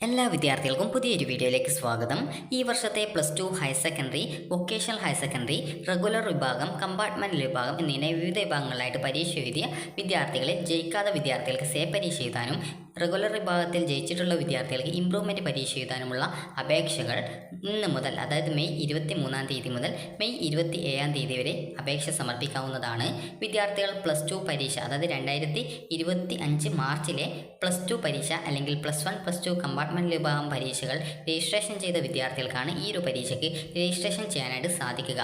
എല്ലാ വിദ്യാർത്ഥികൾക്കും പുതിയൊരു വീഡിയോയിലേക്ക് സ്വാഗതം. ഈ വർഷത്തെ +2 higher secondary, vocational higher secondary, regular വിഭാഗം, കമ്പാർട്ട്മെൻറ്റൽ വിഭാഗം എന്നിങ്ങനെ വിവിധ വിഭാഗങ്ങളിലായിട്ട് പരീക്ഷ എഴുതിയ വിദ്യാർത്ഥികളെ ജയിക്കാത്ത വിദ്യാർത്ഥികൾക്ക് സേ പരീക്ഷ എഴുതാനും റെഗുലർ വിഭാഗത്തിൽ ജയിച്ചിട്ടുള്ള വിദ്യാർത്ഥികൾക്ക് ഇംപ്രൂവ്മെൻറ്റ് പരീക്ഷ എഴുതാനുമുള്ള അപേക്ഷകൾ ഇന്ന് മുതൽ, അതായത് മെയ് 23-ാം തീയതി മുതൽ മെയ് 27-ാം തീയതി വരെ അപേക്ഷ സമർപ്പിക്കാവുന്നതാണ്. വിദ്യാർത്ഥികൾ +2 പരീക്ഷ, അതായത് 2025 മാർച്ചിലെ +2 പരീക്ഷ അല്ലെങ്കിൽ +1 +2 കമ്പാർട്ട്മെൻറ്റൽ വിഭാഗം പരീക്ഷകൾ രജിസ്ട്രേഷൻ ചെയ്ത വിദ്യാർത്ഥികൾക്കാണ് ഈ ഒരു പരീക്ഷയ്ക്ക് രജിസ്ട്രേഷൻ ചെയ്യാനായിട്ട് സാധിക്കുക.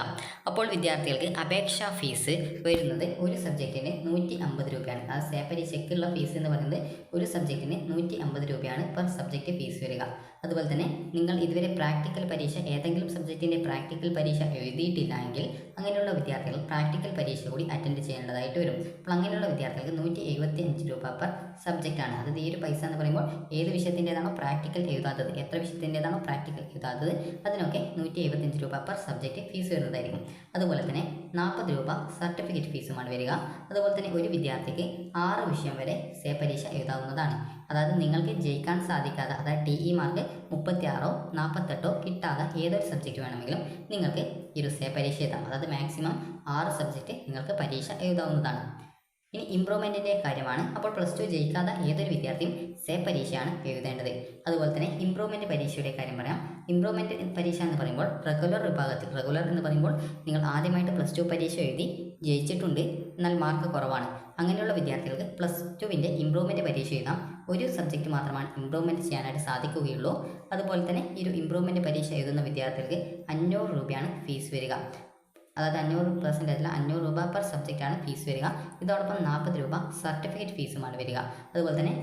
അപ്പോൾ വിദ്യാർത്ഥികൾക്ക് അപേക്ഷാ ഫീസ് വരുന്നത് ഒരു സബ്ജക്റ്റിന് 150 രൂപയാണ്. ആ സേ പരീക്ഷയ്ക്കുള്ള ഫീസ് എന്ന് പറയുന്നത് ഒരു സബ്ജക്റ്റിന് 150 രൂപയാണ് പെർ സബ്ജക്റ്റ് ഫീസ് വരിക. അതുപോലെ തന്നെ നിങ്ങൾ ഇതുവരെ പ്രാക്ടിക്കൽ പരീക്ഷ, ഏതെങ്കിലും സബ്ജക്റ്റിൻ്റെ പ്രാക്ടിക്കൽ പരീക്ഷ എഴുതിയിട്ടില്ല എങ്കിൽ അങ്ങനെയുള്ള വിദ്യാർത്ഥികൾ പ്രാക്ടിക്കൽ പരീക്ഷ കൂടി അറ്റൻഡ് ചെയ്യേണ്ടതായിട്ട് വരും. അപ്പോൾ അങ്ങനെയുള്ള വിദ്യാർത്ഥികൾക്ക് 175 രൂപ പെർ സബ്ജക്റ്റാണ്. അതായത് ഈ ഒരു പൈസ എന്ന് പറയുമ്പോൾ ഏത് വിഷയത്തിൻ്റെതാണോ പ്രാക്ടിക്കൽ എഴുതാത്തത്, എത്ര വിഷയത്തിൻ്റെതാണോ പ്രാക്ടിക്കൽ എഴുതാത്തത് അതിനൊക്കെ 175 രൂപ പെർ സബ്ജക്റ്റ് ഫീസ് വരുന്നതായിരിക്കും. അതുപോലെ തന്നെ 40 രൂപ സർട്ടിഫിക്കറ്റ് ഫീസുമാണ് വരിക. അതുപോലെ തന്നെ ഒരു വിദ്യാർത്ഥിക്ക് 6 വിഷയം വരെ സേ പരീക്ഷ എഴുതാവുന്നതാണ്. അതായത് നിങ്ങൾക്ക് ജയിക്കാൻ സാധിക്കാതെ, അതായത് TE മാർക്ക് 36 48 കിട്ടാതെ ഏതൊരു സബ്ജക്റ്റ് വേണമെങ്കിലും നിങ്ങൾക്ക് ഈ ഒരു സേ പരീക്ഷ എഴുതാം. അതായത് മാക്സിമം 6 സബ്ജക്റ്റ് നിങ്ങൾക്ക് പരീക്ഷ എഴുതാവുന്നതാണ്. ഇനി ഇംപ്രൂവ്മെൻറ്റിൻ്റെ കാര്യമാണ്. അപ്പോൾ +2 ജയിക്കാത്ത ഏതൊരു വിദ്യാർത്ഥിയും സേ പരീക്ഷയാണ് എഴുതേണ്ടത്. അതുപോലെ തന്നെ ഇംപ്രൂവ്മെൻറ്റ് പരീക്ഷയുടെ കാര്യം പറയാം. ഇംപ്രൂവ്മെൻറ്റ് പരീക്ഷ എന്ന് പറയുമ്പോൾ റെഗുലർ വിഭാഗത്തിൽ, റെഗുലർ എന്ന് പറയുമ്പോൾ നിങ്ങൾ ആദ്യമായിട്ട് +2 പരീക്ഷ എഴുതി ജയിച്ചിട്ടുണ്ട്, എന്നാൽ മാർക്ക് കുറവാണ്. അങ്ങനെയുള്ള വിദ്യാർത്ഥികൾക്ക് +2വിൻ്റെ ഇംപ്രൂവ്മെൻറ്റ് പരീക്ഷ എഴുതാം. ഒരു സബ്ജക്റ്റ് മാത്രമാണ് ഇംപ്രൂവ്മെൻറ്റ് ചെയ്യാനായിട്ട് സാധിക്കുകയുള്ളൂ. അതുപോലെ തന്നെ ഈ ഒരു ഇംപ്രൂവ്മെൻറ്റ് പരീക്ഷ എഴുതുന്ന വിദ്യാർത്ഥികൾക്ക് 500 രൂപയാണ് ഫീസ് വരിക. അതായത് 500% 500 രൂപ പെർ സബ്ജക്റ്റാണ് ഫീസ് വരിക. ഇതോടൊപ്പം 40 രൂപ സർട്ടിഫിക്കറ്റ് ഫീസുമാണ് വരിക. അതുപോലെ തന്നെ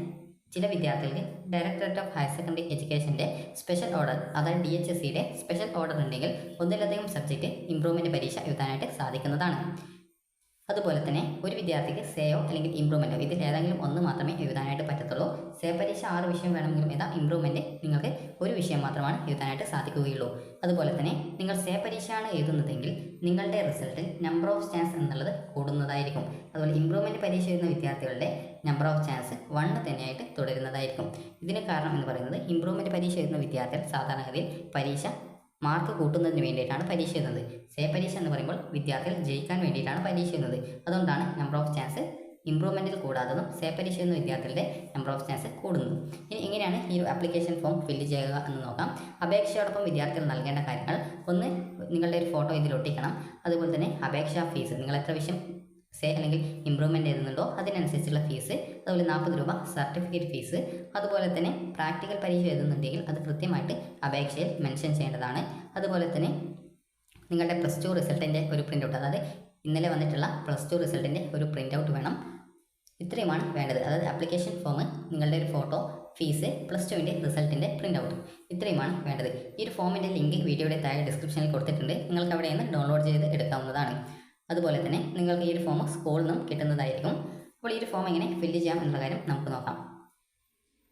ചില വിദ്യാർത്ഥികൾക്ക് ഡയറക്ടറേറ്റ് ഓഫ് ഹയർ സെക്കൻഡറി എഡ്യൂക്കേഷൻ്റെ സ്പെഷ്യൽ ഓർഡർ, അതായത് DHSCയുടെ സ്പെഷ്യൽ ഓർഡർ ഉണ്ടെങ്കിൽ ഒന്നിലധികം സബ്ജക്റ്റ് ഇംപ്രൂവ്മെൻറ്റ് പരീക്ഷ എഴുതാനായിട്ട് സാധിക്കുന്നതാണ്. അതുപോലെ തന്നെ ഒരു വിദ്യാർത്ഥിക്ക് സേയോ അല്ലെങ്കിൽ ഇംപ്രൂവ്മെൻറ്റോ ഇതിൽ ഏതെങ്കിലും ഒന്ന് മാത്രമേ എഴുതാനായിട്ട് പറ്റത്തുള്ളൂ. സേ പരീക്ഷ 6 വിഷയം വേണമെങ്കിലും എഴുതാം. ഇംപ്രൂവ്മെൻറ്റ് നിങ്ങൾക്ക് ഒരു വിഷയം മാത്രമാണ് എഴുതാനായിട്ട് സാധിക്കുകയുള്ളൂ. അതുപോലെ തന്നെ നിങ്ങൾ സേ പരീക്ഷയാണ് എഴുതുന്നതെങ്കിൽ നിങ്ങളുടെ റിസൾട്ടിൽ നമ്പർ ഓഫ് ചാൻസ് എന്നുള്ളത് കൂടുന്നതായിരിക്കും. അതുപോലെ ഇംപ്രൂവ്മെൻറ്റ് പരീക്ഷ എഴുതുന്ന വിദ്യാർത്ഥികളുടെ നമ്പർ ഓഫ് ചാൻസ് 1 തന്നെയായിട്ട് തുടരുന്നതായിരിക്കും. ഇതിന് കാരണം എന്ന് പറയുന്നത് ഇംപ്രൂവ്മെൻറ്റ് പരീക്ഷ എഴുതുന്ന വിദ്യാർത്ഥികൾ സാധാരണഗതിയിൽ പരീക്ഷ മാർക്ക് കൂട്ടുന്നതിന് വേണ്ടിയിട്ടാണ് പരീക്ഷ എഴുതുന്നത്. സേ പരീക്ഷ എന്ന് പറയുമ്പോൾ വിദ്യാർത്ഥികൾ ജയിക്കാൻ വേണ്ടിയിട്ടാണ് പരീക്ഷ എഴുതുന്നത്. അതുകൊണ്ടാണ് നമ്പർ ഓഫ് ചാൻസ് ഇംപ്രൂവ്മെൻറ്റിൽ കൂടാത്തതും സേ പരീക്ഷ എന്ന വിദ്യാർത്ഥികളുടെ നമ്പർ ഓഫ് ചാൻസ് കൂടുന്നതും. ഇനി എങ്ങനെയാണ് ഈ ഒരു ആപ്ലിക്കേഷൻ ഫോം ഫില്ല് ചെയ്യുക എന്ന് നോക്കാം. അപേക്ഷയോടൊപ്പം വിദ്യാർത്ഥികൾ നൽകേണ്ട കാര്യങ്ങൾ: ഒന്ന്, നിങ്ങളുടെ ഒരു ഫോട്ടോ ഇതിൽ ഒട്ടിക്കണം. അതുപോലെ തന്നെ അപേക്ഷാ ഫീസ്, നിങ്ങൾ എത്ര വിഷയം സേ അല്ലെങ്കിൽ ഇംപ്രൂവ്മെൻറ്റ് എഴുതുന്നുണ്ടോ അതിനനുസരിച്ചുള്ള ഫീസ്. അതുപോലെ 40 രൂപ സർട്ടിഫിക്കറ്റ് ഫീസ്. അതുപോലെ തന്നെ പ്രാക്ടിക്കൽ പരീക്ഷ എഴുതുന്നുണ്ടെങ്കിൽ അത് കൃത്യമായിട്ട് അപേക്ഷയിൽ മെൻഷൻ ചെയ്യേണ്ടതാണ്. അതുപോലെ തന്നെ നിങ്ങളുടെ +2 റിസൾട്ടിൻ്റെ ഒരു പ്രിൻ്റ് ഔട്ട്, അതായത് ഇന്നലെ വന്നിട്ടുള്ള +2 റിസൾട്ടിൻ്റെ ഒരു പ്രിൻ്റ് ഔട്ട് വേണം. ഇത്രയുമാണ് വേണ്ടത്. അതായത് ആപ്ലിക്കേഷൻ ഫോം, നിങ്ങളുടെ ഒരു ഫോട്ടോ, ഫീസ്, +2വിൻ്റെ റിസൾട്ടിൻ്റെ പ്രിൻ്റ് ഔട്ട്, ഇത്രയുമാണ് വേണ്ടത്. ഈ ഒരു ഫോമിൻ്റെ ലിങ്ക് വീഡിയോയുടെ താഴെ ഡിസ്ക്രിപ്ഷനിൽ കൊടുത്തിട്ടുണ്ട്. നിങ്ങൾക്ക് അവിടെ നിന്ന് ഡൗൺലോഡ് ചെയ്ത് എടുക്കാവുന്നതാണ്. അതുപോലെ തന്നെ നിങ്ങൾക്ക് ഈ ഒരു ഫോം സ്കൂളിൽ നിന്നും കിട്ടുന്നതായിരിക്കും. അപ്പോൾ ഈ ഒരു ഫോം എങ്ങനെ ഫില്ല് ചെയ്യാം എന്നുള്ള കാര്യം നമുക്ക് നോക്കാം.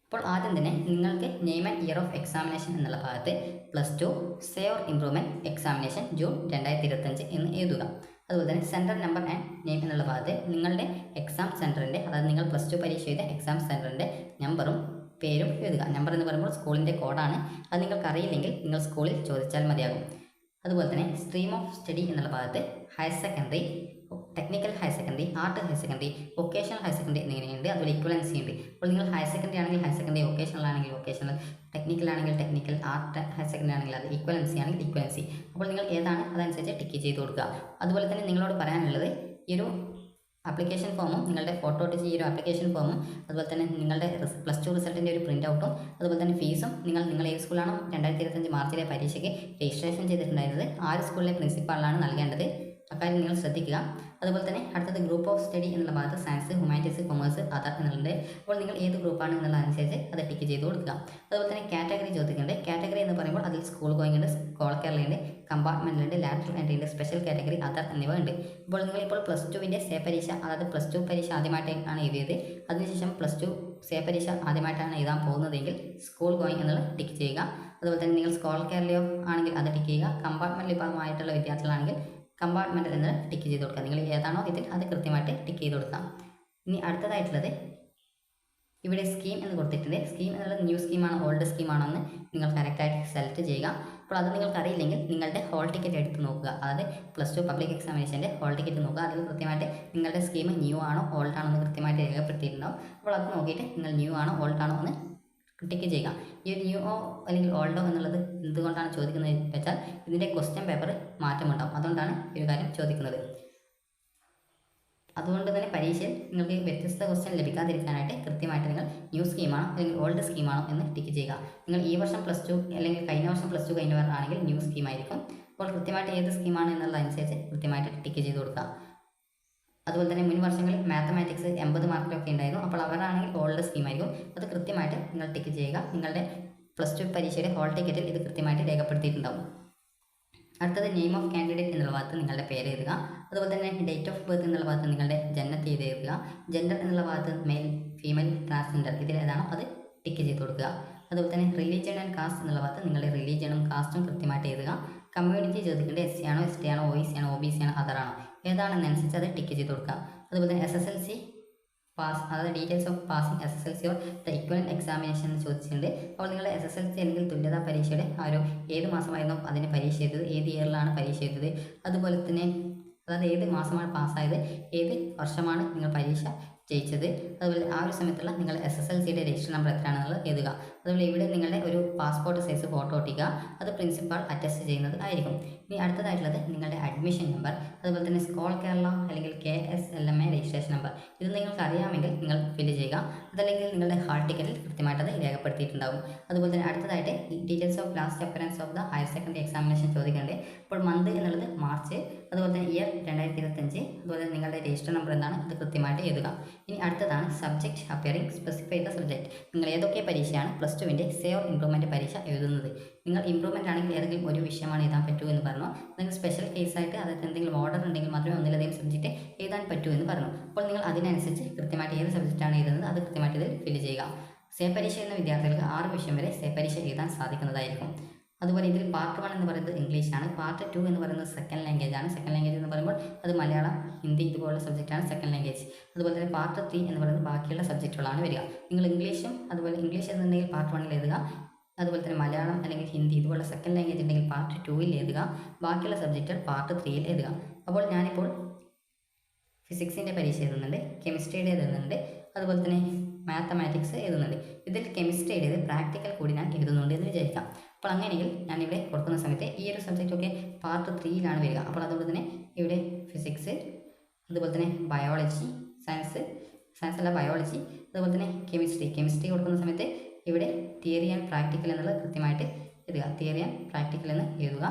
അപ്പോൾ ആദ്യം തന്നെ നിങ്ങൾക്ക് name and year of examination എന്നുള്ള ഭാഗത്ത് +2 say or improvement examination June 2025 എന്ന് എഴുതുക. അതുപോലെ തന്നെ സെൻറ്റർ നമ്പർ ആൻഡ് നെയിം എന്നുള്ള ഭാഗത്ത് നിങ്ങളുടെ എക്സാം സെൻറ്ററിൻ്റെ, അതായത് നിങ്ങൾ +2 പരീക്ഷ ചെയ്ത എക്സാം സെൻറ്ററിൻ്റെ നമ്പറും പേരും എഴുതുക. നമ്പർ എന്ന് പറയുമ്പോൾ സ്കൂളിൻ്റെ കോഡാണ്. അത് നിങ്ങൾക്ക് അറിയില്ലെങ്കിൽ നിങ്ങൾ സ്കൂളിൽ ചോദിച്ചാൽ മതിയാകും. അതുപോലെ തന്നെ സ്ട്രീം ഓഫ് സ്റ്റഡി എന്നുള്ള ഭാഗത്ത് higher secondary, technical higher secondary, art higher secondary, vocational higher secondary എന്നിങ്ങനെയുണ്ട്. അതുപോലെ ഇക്വലൻസി ഉണ്ട്. അപ്പോൾ നിങ്ങൾ ഹയർ സെക്കൻഡറി ആണെങ്കിൽ ഹയർ സെക്കൻഡറി, വൊക്കേഷണൽ ആണെങ്കിൽ വൊക്കേഷണൽ, ടെക്നിക്കൽ ആണെങ്കിൽ ടെക്നിക്കൽ, ആർട്ട് ഹയർ സെക്കൻഡറി ആണെങ്കിൽ അത്, ഇക്വലൻസി ആണെങ്കിൽ ഇക്വലൻസി. അപ്പോൾ നിങ്ങൾ ഏതാണ് അതനുസരിച്ച് ടിക്ക് ചെയ്ത് കൊടുക്കുക. അതുപോലെ തന്നെ നിങ്ങളോട് പറയാനുള്ളത്, ഈ ഒരു ആപ്ലിക്കേഷൻ ഫോമും നിങ്ങളുടെ ഫോട്ടോ ഒട്ടിച്ച് ഈ ഒരു ആപ്ലിക്കേഷൻ ഫോമും അതുപോലെ തന്നെ നിങ്ങളുടെ +2 റിസൾട്ടിൻ്റെ ഒരു പ്രിൻ്റ് ഔട്ടും അതുപോലെ തന്നെ ഫീസും നിങ്ങൾ ഏത് സ്കൂളാണോ 2025 മാർച്ചിലെ പരീക്ഷയ്ക്ക് രജിസ്ട്രേഷൻ ചെയ്തിട്ടുണ്ടായിരുന്നത് ആ ഒരു സ്കൂളിലെ പ്രിൻസിപ്പാളിനാണ് നൽകേണ്ടത്. അക്കാര്യം നിങ്ങൾ ശ്രദ്ധിക്കുക. അതുപോലെ തന്നെ അടുത്തത് ഗ്രൂപ്പ് ഓഫ് സ്റ്റഡി എന്നുള്ള ഭാഗത്ത് സയൻസ്, ഹ്യൂമാനിറ്റീസ്, കൊമേഴ്സ്, അതർ എന്നുള്ളത്. അപ്പോൾ നിങ്ങൾ ഏത് ഗ്രൂപ്പാണ് എന്നുള്ളതനുസരിച്ച് അത് ടിക്ക് ചെയ്ത് കൊടുക്കുക. അതുപോലെ തന്നെ കാറ്റഗറി ചോദിക്കുന്നുണ്ട്. കാറ്റഗറി എന്ന് പറയുമ്പോൾ അതിൽ സ്കൂൾ ഗോയിങ് ഉണ്ട്, സ്കോൾ കേരള ഉണ്ട്, കമ്പാർട്ട്മെൻ്റൽ ഉണ്ട്, ലാറ്ററൽ എൻട്രി ഉണ്ട്, സ്പെഷ്യൽ കാറ്റഗറി, അതർ എന്നിവ ഉണ്ട്. ഇപ്പോൾ നിങ്ങളിപ്പോൾ +2വിൻ്റെ സേ പരീക്ഷ, അതായത് +2 പരീക്ഷ ആദ്യമായിട്ടാണ് എഴുതിയത്, അതിനുശേഷം +2 സേ പരീക്ഷ ആദ്യമായിട്ടാണ് എഴുതാൻ പോകുന്നതെങ്കിൽ സ്കൂൾ ഗോയിങ് എന്നുള്ളത് ടിക്ക് ചെയ്യുക. അതുപോലെ തന്നെ നിങ്ങൾ സ്കോൾ കേരളയോ ആണെങ്കിൽ അത് ടിക്ക് ചെയ്യുക. കമ്പാർട്ട്മെൻറ്റ് വിഭാഗമായിട്ടുള്ള വിദ്യാർത്ഥികളാണെങ്കിൽ കമ്പാർട്ട്മെൻറ്റൽ എന്ന് ടിക്ക് ചെയ്ത് കൊടുക്കുക. നിങ്ങൾ ഏതാണോ ഇതിൽ അത് കൃത്യമായിട്ട് ടിക്ക് ചെയ്ത് കൊടുക്കാം. ഇനി അടുത്തതായിട്ടുള്ളത് ഇവിടെ സ്കീം എന്ന് കൊടുത്തിട്ടുണ്ട്. സ്കീം എന്നുള്ളത് ന്യൂ സ്കീമാണോ ഓൾഡ് സ്കീമാണോ എന്ന് നിങ്ങൾ കറക്റ്റായിട്ട് സെലക്ട് ചെയ്യുക. അപ്പോൾ അത് നിങ്ങൾക്ക് അറിയില്ലെങ്കിൽ നിങ്ങളുടെ ഹോൾ ടിക്കറ്റ് എടുത്ത് നോക്കുക. അതായത് +2 പബ്ലിക് എക്സാമിനേഷൻ്റെ ഹോൾ ടിക്കറ്റ് നോക്കുക. അതിൽ കൃത്യമായിട്ട് നിങ്ങളുടെ സ്കീം ന്യൂ ആണോ ഓൾഡ് ആണോ എന്ന് കൃത്യമായിട്ട് രേഖപ്പെടുത്തിയിട്ടുണ്ടാവും. അപ്പോൾ അത് നോക്കിയിട്ട് നിങ്ങൾ ന്യൂ ആണോ ഓൾഡ് ആണോ എന്ന് ടിക്ക് ചെയ്യുക. ഈ ഒരു ന്യൂ അല്ലെങ്കിൽ ഓൾഡോ എന്നുള്ളത് എന്തുകൊണ്ടാണ് ചോദിക്കുന്നത് വെച്ചാൽ ഇതിൻ്റെ ക്വസ്റ്റ്യൻ പേപ്പർ മാറ്റമുണ്ടാവും. അതുകൊണ്ടാണ് ഈ ഒരു കാര്യം ചോദിക്കുന്നത്. അതുകൊണ്ട് തന്നെ പരീക്ഷയിൽ നിങ്ങൾക്ക് വ്യത്യസ്ത ക്വസ്റ്റ്യൻ ലഭിക്കാതിരിക്കാനായിട്ട് കൃത്യമായിട്ട് നിങ്ങൾ ന്യൂ സ്കീമാണോ അല്ലെങ്കിൽ ഓൾഡ് സ്കീമാണോ എന്ന് ടിക്ക് ചെയ്യുക. നിങ്ങൾ ഈ വർഷം +2 അല്ലെങ്കിൽ കഴിഞ്ഞ വർഷം +2 കഴിഞ്ഞവർ ആണെങ്കിൽ ന്യൂ സ്കീമായിരിക്കും. അപ്പോൾ കൃത്യമായിട്ട് ഏത് സ്കീമാണ് എന്നുള്ളതനുസരിച്ച് കൃത്യമായിട്ട് ടിക്ക് ചെയ്ത് കൊടുക്കുക. അതുപോലെ തന്നെ മുൻ വർഷങ്ങളിൽ മാത്തമാറ്റിക്സ് 80 മാർക്കിലൊക്കെ ഉണ്ടായിരുന്നു. അപ്പോൾ അവരാണെങ്കിൽ ഓൾഡ് സ്കീമായിരിക്കും. അത് കൃത്യമായിട്ട് നിങ്ങൾ ടിക്ക് ചെയ്യുക. നിങ്ങളുടെ +2 പരീക്ഷയുടെ ഹോൾ ടിക്കറ്റിൽ ഇത് കൃത്യമായിട്ട് രേഖപ്പെടുത്തിയിട്ടുണ്ടാവും. അടുത്തത് നെയിം ഓഫ് കാൻഡിഡേറ്റ് എന്നുള്ള ഭാഗത്ത് നിങ്ങളുടെ പേര് എഴുതുക. അതുപോലെ തന്നെ ഡേറ്റ് ഓഫ് ബർത്ത് എന്നുള്ള ഭാഗത്ത് നിങ്ങളുടെ ജനനത്തീയതി എഴുതുക. ജെൻഡർ എന്നുള്ള ഭാഗത്ത് മെയിൽ, ഫീമെയിൽ, ട്രാൻസ്ജെൻഡർ ഇതിലേതാണോ അത് ടിക്ക് ചെയ്ത് കൊടുക്കുക. അതുപോലെ തന്നെ റിലീജിയൻ ആൻഡ് കാസ്റ്റ് എന്നുള്ള ഭാഗത്ത് നിങ്ങളുടെ റിലീജിയനും കാസ്റ്റും കൃത്യമായിട്ട് എഴുതുക. കമ്മ്യൂണിറ്റി ചോദിക്കേണ്ടത് SC ആണോ ST ആണോ OEC ആണോ OBC ആണോ അതറാണോ ഏതാണെന്നനുസരിച്ച് അത് ടിക്ക് ചെയ്ത് കൊടുക്കുക. അതുപോലെ തന്നെ SSLC പാസ്, അതായത് details of passing SSLC or the equivalent examination എന്ന് ചോദിച്ചിട്ടുണ്ട്. അപ്പോൾ നിങ്ങൾ SSLC അല്ലെങ്കിൽ തുല്യതാ പരീക്ഷയുടെ ഏത് മാസമായിരുന്നു അതിന് പരീക്ഷ ചെയ്തത്, ഏത് ഇയറിലാണ് പരീക്ഷ ചെയ്തത്, അതുപോലെ തന്നെ അതായത് ഏത് മാസമാണ് പാസ്സായത്, ഏത് വർഷമാണ് നിങ്ങൾ പരീക്ഷ ജയിച്ചത്, അതുപോലെ ആ ഒരു സമയത്തുള്ള നിങ്ങൾ SSLCയുടെ രജിസ്റ്റർ നമ്പർ എത്രയാണെന്നുള്ളത് എഴുതുക. അതുപോലെ ഇവിടെ നിങ്ങളുടെ ഒരു പാസ്പോർട്ട് സൈസ് ഫോട്ടോ ഒട്ടിക്കുക. അത് പ്രിൻസിപ്പാൾ അറ്റസ്റ്റ് ചെയ്യുന്നത് ആയിരിക്കും. ഇനി അടുത്തതായിട്ടുള്ളത് നിങ്ങളുടെ അഡ്മിഷൻ നമ്പർ, അതുപോലെ തന്നെ സ്കോൾ കേരള അല്ലെങ്കിൽ KSLMA രജിസ്ട്രേഷൻ നമ്പർ. ഇത് നിങ്ങൾക്ക് അറിയാമെങ്കിൽ നിങ്ങൾ ഫില്ല് ചെയ്യുക. അതല്ലെങ്കിൽ നിങ്ങളുടെ ഹാൾ ടിക്കറ്റിൽ കൃത്യമായിട്ട് അത് രേഖപ്പെടുത്തിയിട്ടുണ്ടാകും. അതുപോലെ തന്നെ അടുത്തതായിട്ട് details of last appearance of the higher secondary examination ചോദിക്കേണ്ടത്. അപ്പോൾ മന്ത് എന്നുള്ളത് മാർച്ച്, അതുപോലെ തന്നെ ഇയർ 2025, അതുപോലെ നിങ്ങളുടെ രജിസ്റ്റർ നമ്പർ എന്താണ് അത് കൃത്യമായിട്ട് എഴുതുക. ഇനി അടുത്തതാണ് subject appearing specify the subject. നിങ്ങൾ ഏതൊക്കെ പരീക്ഷയാണ് +2വിൻ്റെ സേവ് ഇംപ്രൂവ്മെൻറ്റ് പരീക്ഷ എഴുതുന്നത്. നിങ്ങൾ ഇംപ്രൂവ്മെൻ്റ് ആണെങ്കിൽ ഏതെങ്കിലും ഒരു വിഷയമാണ് എഴുതാൻ പറ്റൂ എന്ന് പറഞ്ഞു. നിങ്ങൾ സ്പെഷ്യൽ കേസായിട്ട് അതായത് എന്തെങ്കിലും ഓർഡർ ഉണ്ടെങ്കിൽ മാത്രമേ ഒന്നിലധികം സബ്ജക്റ്റ് എഴുതാൻ പറ്റൂ എന്ന് പറഞ്ഞു. അപ്പോൾ നിങ്ങൾ അതിനനുസരിച്ച് കൃത്യമായിട്ട് ഏത് സബ്ജക്റ്റാണ് എഴുതുന്നത് അത് കൃത്യമായിട്ട് ഇതിൽ ഫില്ല് ചെയ്യുക. സേ പരീക്ഷ എന്ന വിദ്യാർത്ഥികൾക്ക് 6 വിഷയം വരെ സേ പരീക്ഷ എഴുതാൻ സാധിക്കുന്നതായിരിക്കും. അതുപോലെ ഇതിൽ പാർട്ട് 1 എന്ന് പറയുന്നത് ഇംഗ്ലീഷാണ്, പാർട്ട് 2 എന്ന് പറയുന്നത് സെക്കൻഡ് ലാംഗ്വേജ് ആണ്. സെക്കൻഡ് ലാംഗ്വേജ് എന്ന് പറയുമ്പോൾ അത് മലയാളം, ഹിന്ദി ഇതുപോലുള്ള സബ്ജക്റ്റാണ് സെക്കൻഡ് ലാംഗ്വേജ്. അതുപോലെ തന്നെ പാർട്ട് 3 എന്ന് പറയുന്നത് ബാക്കിയുള്ള സബ്ജക്റ്റുകളാണ് വരിക. നിങ്ങൾ ഇംഗ്ലീഷും അതുപോലെ ഇംഗ്ലീഷ് എന്നുണ്ടെങ്കിൽ പാർട്ട് 1 എഴുതുക. അതുപോലെ തന്നെ മലയാളം അല്ലെങ്കിൽ ഹിന്ദി ഇതുപോലുള്ള സെക്കൻഡ് ലാംഗ്വേജ് ഉണ്ടെങ്കിൽ പാർട്ട് 2 എഴുതുക. ബാക്കിയുള്ള സബ്ജക്റ്റുകൾ പാർട്ട് 3 എഴുതുക. അപ്പോൾ ഞാനിപ്പോൾ ഫിസിക്സിൻ്റെ പരീക്ഷ എഴുതുന്നുണ്ട്, കെമിസ്ട്രിയുടെ എഴുതുന്നുണ്ട്, അതുപോലെ തന്നെ മാത്തമാറ്റിക്സ് എഴുതുന്നുണ്ട്. ഇതിൽ കെമിസ്ട്രിയുടെ പ്രാക്ടിക്കൽ കൂടി ഞാൻ എഴുതുന്നുണ്ട് എന്ന് വിചാരിക്കാം. അപ്പോൾ അങ്ങനെയെങ്കിൽ ഞാനിവിടെ കൊടുക്കുന്ന സമയത്ത് ഈ ഒരു സബ്ജക്റ്റൊക്കെ പാർട്ട് 3യിലാണ് വരിക. അപ്പോൾ അതുകൊണ്ട് തന്നെ ഇവിടെ ഫിസിക്സ്, അതുപോലെ തന്നെ ബയോളജി, സയൻസ് അല്ല ബയോളജി, അതുപോലെ തന്നെ കെമിസ്ട്രി കൊടുക്കുന്ന സമയത്ത് ഇവിടെ തിയറി ആൻഡ് പ്രാക്ടിക്കൽ എന്നുള്ളത് കൃത്യമായിട്ട് എഴുതുക. തിയറി ആൻഡ് പ്രാക്ടിക്കൽ എന്ന് എഴുതുക.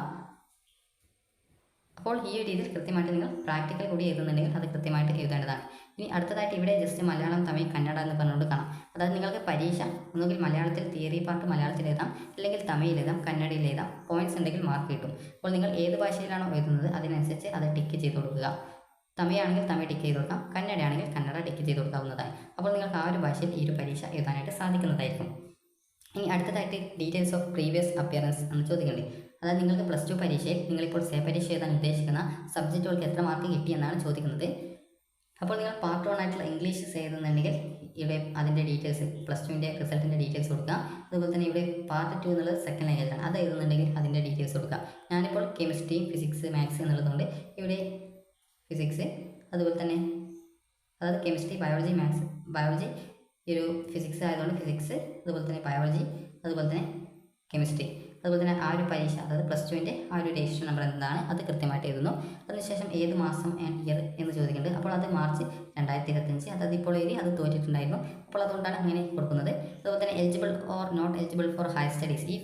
അപ്പോൾ ഈ ഒരു രീതിയിൽ കൃത്യമായിട്ട് നിങ്ങൾ പ്രാക്ടിക്കൽ കൂടി എഴുതുന്നുണ്ടെങ്കിൽ അത് കൃത്യമായിട്ട് എഴുതേണ്ടതാണ്. ഇനി അടുത്തതായിട്ട് ഇവിടെ ജസ്റ്റ് മലയാളം, തമിഴ്, കന്നഡ എന്ന് പറഞ്ഞുകൊണ്ട് കാണാം. അതായത് നിങ്ങൾക്ക് പരീക്ഷ ഒന്നുകിൽ മലയാളത്തിൽ തിയറി പാർട്ട് മലയാളത്തിൽ എഴുതാം, അല്ലെങ്കിൽ തമിഴിൽ എഴുതാം, കന്നഡയിൽ എഴുതാം. പോയിന്റ്സ് ഉണ്ടെങ്കിൽ മാർക്ക് കിട്ടും. അപ്പോൾ നിങ്ങൾ ഏത് ഭാഷയിലാണോ എഴുതുന്നത് അതിനനുസരിച്ച് അത് ടിക്ക് ചെയ്ത് കൊടുക്കുക. തമിഴാണെങ്കിൽ തമിഴ് ടിക്ക് ചെയ്ത് കൊടുക്കാം, കന്നഡയാണെങ്കിൽ കന്നഡ ടിക്ക് ചെയ്ത് കൊടുക്കാവുന്നതാണ്. അപ്പോൾ നിങ്ങൾക്ക് ആ ഒരു ഭാഷയിൽ ഈ ഒരു പരീക്ഷ എഴുതാനായിട്ട് സാധിക്കുന്നതായിരിക്കും. ഇനി അടുത്തതായിട്ട് ഡീറ്റെയിൽസ് ഓഫ് പ്രീവിയസ് അപ്പിയറൻസ് എന്ന് ചോദിക്കേണ്ടത്. അതായത് നിങ്ങൾക്ക് +2 പരീക്ഷയിൽ നിങ്ങളിപ്പോൾ സേ പരീക്ഷ എഴുതാൻ ഉദ്ദേശിക്കുന്ന സബ്ജക്റ്റുകൾക്ക് എത്ര മാർക്ക് കിട്ടിയെന്നാണ് ചോദിക്കുന്നത്. അപ്പോൾ നിങ്ങൾ പാർട്ട് 1 ആയിട്ടുള്ള ഇംഗ്ലീഷ് എഴുതുന്നുണ്ടെങ്കിൽ ഇവിടെ അതിൻ്റെ ഡീറ്റെയിൽസ് +2വിൻ്റെ റിസൾട്ടിൻ്റെ ഡീറ്റെയിൽസ് കൊടുക്കുക. അതുപോലെ തന്നെ ഇവിടെ പാർട്ട് 2 എന്നുള്ളത് സെക്കൻഡ് ലാംഗ്വേജ് ആണ്, അത് എഴുതുന്നുണ്ടെങ്കിൽ അതിൻ്റെ ഡീറ്റെയിൽസ് കൊടുക്കുക. ഞാനിപ്പോൾ കെമിസ്ട്രി, ഫിസിക്സ്, മാത്സ് എന്നുള്ളതുകൊണ്ട് ഇവിടെ ഫിസിക്സ്, അതുപോലെ തന്നെ അതായത് കെമിസ്ട്രി, ബയോളജി, മാത്സ്, ബയോളജി ഈ ഒരു ഫിസിക്സ് ആയതുകൊണ്ട് ഫിസിക്സ്, അതുപോലെ തന്നെ ബയോളജി, അതുപോലെ തന്നെ കെമിസ്ട്രി, അതുപോലെ തന്നെ ആ ഒരു പരീക്ഷ അതായത് +2വിൻ്റെ ആ ഒരു രജിസ്റ്റർ നമ്പർ എന്താണ് അത് കൃത്യമായിട്ട് എഴുതുന്നു. അതിനുശേഷം ഏത് മാസം ആൻഡ് ഇയർ എന്ന് ചോദിക്കുന്നുണ്ട്. അപ്പോൾ അത് മാർച്ച് 2025, അതായത് ഇപ്പോൾ എഴുതി അത് തോറ്റിട്ടുണ്ടായിരുന്നു. അപ്പോൾ അതുകൊണ്ടാണ് അങ്ങനെ കൊടുക്കുന്നത്. അതുപോലെ തന്നെ eligible or not eligible for higher studies ഈ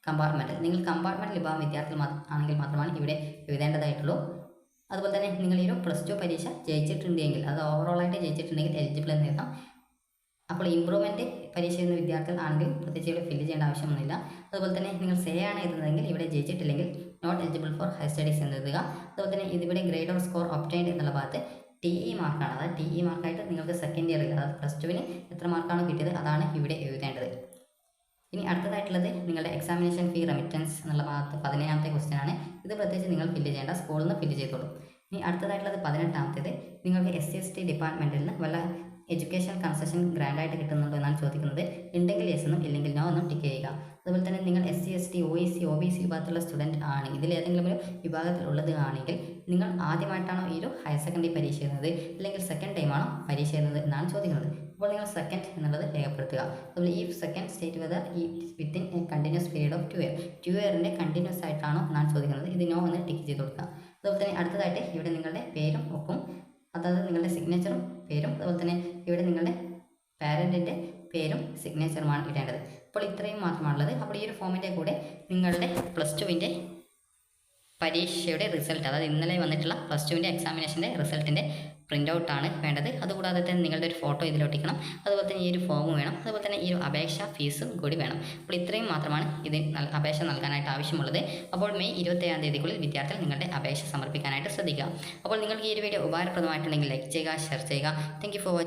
കമ്പാർട്ട്മെൻറ്റിൽ നിങ്ങൾ കമ്പാർട്ട്മെൻറ്റ് വിഭാഗം വിദ്യാർത്ഥികൾ ആണെങ്കിൽ മാത്രമാണ് ഇവിടെ എഴുതേണ്ടതായിട്ടുള്ളൂ. അതുപോലെ തന്നെ നിങ്ങൾ ഈ ഒരു +2 പരീക്ഷ ജയിച്ചിട്ടുണ്ടെങ്കിൽ അത് ഓവറോളായിട്ട് ജയിച്ചിട്ടുണ്ടെങ്കിൽ എലിജിബിൾ എന്ന് എഴുതാം. അപ്പോൾ ഇംപ്രൂവ്മെൻറ്റ് പരീക്ഷ എഴുതുന്ന വിദ്യാർത്ഥികൾ ആണെങ്കിൽ പ്രത്യേകിച്ച് ഇവിടെ ഫില്ല് ചെയ്യേണ്ട ആവശ്യമൊന്നുമില്ല. അതുപോലെ തന്നെ നിങ്ങൾ സേ ആണ് എഴുതുന്നതെങ്കിൽ ഇവിടെ ജയിച്ചിട്ടില്ലെങ്കിൽ not eligible for higher studies എന്ന് എഴുതുക. അതുപോലെ തന്നെ ഇതിവിടെ ഗ്രേഡ് ഓർ സ്കോർ ഒബ്റ്റൈൻഡ് എന്നുള്ള ഭാഗത്ത് TE മാർക്കാണ്. അതായത് TE മാർക്കായിട്ട് നിങ്ങൾക്ക് സെക്കൻഡ് ഇയറിൽ അതായത് +2വിന് എത്ര മാർക്കാണോ കിട്ടിയത് അതാണ് ഇവിടെ എഴുതേണ്ടത്. ഇനി അടുത്തതായിട്ടുള്ളത് നിങ്ങളുടെ എക്സാമിനേഷൻ ഫീ റെമിറ്റൻസ് എന്നുള്ള ഭാഗത്ത് 17ാമത്തെ ക്വസ്റ്റ്യൻ ആണ്. ഇത് പ്രത്യേകിച്ച് നിങ്ങൾ ഫില്ല് ചെയ്യേണ്ട, സ്കൂളിൽ നിന്ന് ഫില്ല് ചെയ്തോളൂ. ഇനി അടുത്തതായിട്ടുള്ളത് 18ാമത്തേത് നിങ്ങൾക്ക് SC/ST ഡിപ്പാർട്ട്മെൻറ്റിൽ നിന്ന് വല്ല എഡ്യൂക്കേഷൻ കൺസെഷൻ ഗ്രാൻഡായിട്ട് കിട്ടുന്നുണ്ടോ എന്നാണ് ചോദിക്കുന്നത്. ഉണ്ടെങ്കിൽ യെസ് എന്നും ഇല്ലെങ്കിൽ നോ എന്നും ടിക്ക് ചെയ്യുക. അതുപോലെ തന്നെ നിങ്ങൾ SC ST OEC OBC വിഭാഗത്തിലുള്ള സ്റ്റുഡൻറ്റ് ആണ്, ഇതിലേതെങ്കിലും ഒരു വിഭാഗത്തിൽ ഉള്ളത് ആണെങ്കിൽ നിങ്ങൾ ആദ്യമായിട്ടാണോ ഈ ഒരു ഹയർ സെക്കൻഡറി പരീക്ഷ എഴുതുന്നത് അല്ലെങ്കിൽ സെക്കൻഡ് ടൈമാണോ പരീക്ഷ എഴുതുന്നത് എന്നാണ് ചോദിക്കുന്നത്. അപ്പോൾ നിങ്ങൾ സെക്കൻഡ് എന്നുള്ളത് രേഖപ്പെടുത്തുക. അതുപോലെ ഈ സെക്കൻഡ് സ്റ്റേറ്റ് വെദർ ഈ within a continuous period of 2 year, 2 ഇയറിൻ്റെ കണ്ടിന്യൂസ് ആയിട്ടാണോ എന്നാണ് ചോദിക്കുന്നത്. ഇത് നോ എന്ന് ടിക്ക് ചെയ്ത് കൊടുക്കുക. അതുപോലെ തന്നെ അടുത്തതായിട്ട് ഇവിടെ നിങ്ങളുടെ പേരും ഒപ്പം, അതായത് നിങ്ങളുടെ സിഗ്നേച്ചറും പേരും, അതുപോലെ തന്നെ ഇവിടെ നിങ്ങളുടെ പാരൻറ്റിൻ്റെ പേരും സിഗ്നേച്ചറുമാണ് ഇടേണ്ടത്. അപ്പോൾ ഇത്രയും മാത്രമാണുള്ളത്. അപ്പോൾ ഈ ഒരു ഫോമിൻ്റെ കൂടെ നിങ്ങളുടെ +2വിൻ്റെ പരീക്ഷയുടെ റിസൾട്ട്, അതായത് ഇന്നലെ വന്നിട്ടുള്ള +2വിൻ്റെ എക്സാമിനേഷൻ്റെ റിസൾട്ടിൻ്റെ പ്രിൻ്റ് ഔട്ടാണ് വേണ്ടത്. അതുകൂടാതെ തന്നെ നിങ്ങളുടെ ഒരു ഫോട്ടോ ഇതിലൊട്ടിക്കണം. അതുപോലെ തന്നെ ഈ ഒരു ഫോം വേണം. അതുപോലെ തന്നെ ഈ ഒരു അപേക്ഷാ ഫീസും കൂടി വേണം. അപ്പോൾ ഇത്രയും മാത്രമാണ് ഇത് അപേക്ഷ നൽകാനായിട്ട് ആവശ്യമുള്ളത്. അപ്പോൾ മെയ് 27-ാം തീയതിക്കുള്ളിൽ വിദ്യാർത്ഥികൾ നിങ്ങളുടെ അപേക്ഷ സമർപ്പിക്കാനായിട്ട് ശ്രദ്ധിക്കുക. അപ്പോൾ നിങ്ങൾക്ക് ഈ ഒരു വീഡിയോ ഉപകാരപ്രദമായിട്ടുണ്ടെങ്കിൽ ലൈക്ക് ചെയ്യുക, ഷെയർ ചെയ്യുക. Thank you for watching.